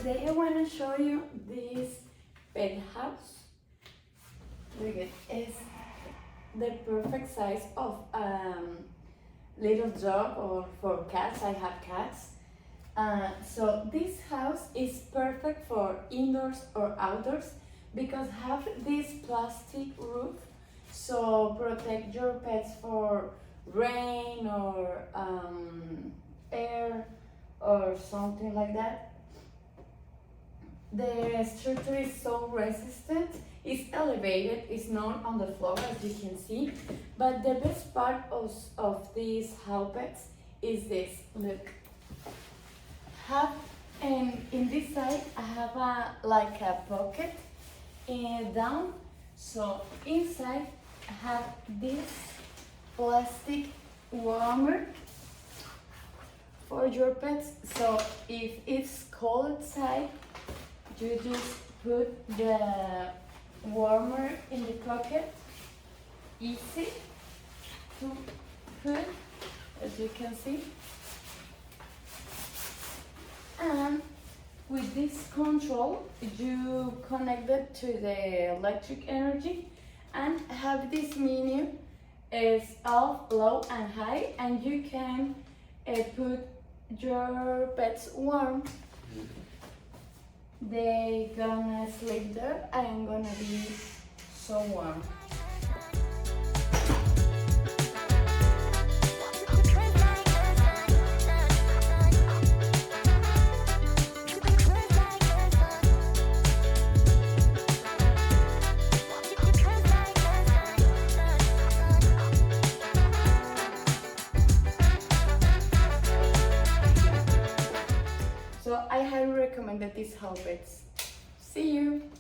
Today I want to show you this pet house. Look at it's the perfect size of little dog or for cats. I have cats. So this house is perfect for indoors or outdoors because have this plastic roof, so protect your pets for rain or air or something like that. The structure is so resistant. It's elevated, it's not on the floor as you can see. But the best part of these house pets is this. Look. In this side I have like a pocket down. So inside I have this plastic warmer for your pets. So if it's cold outside, you just put the warmer in the pocket. Easy to put, as you can see. And with this control, you connect it to the electric energy and have this menu is off, low and high, and you can put your pets warm. They gonna sleep there and gonna be so warm. So I highly recommend this house pets. See you!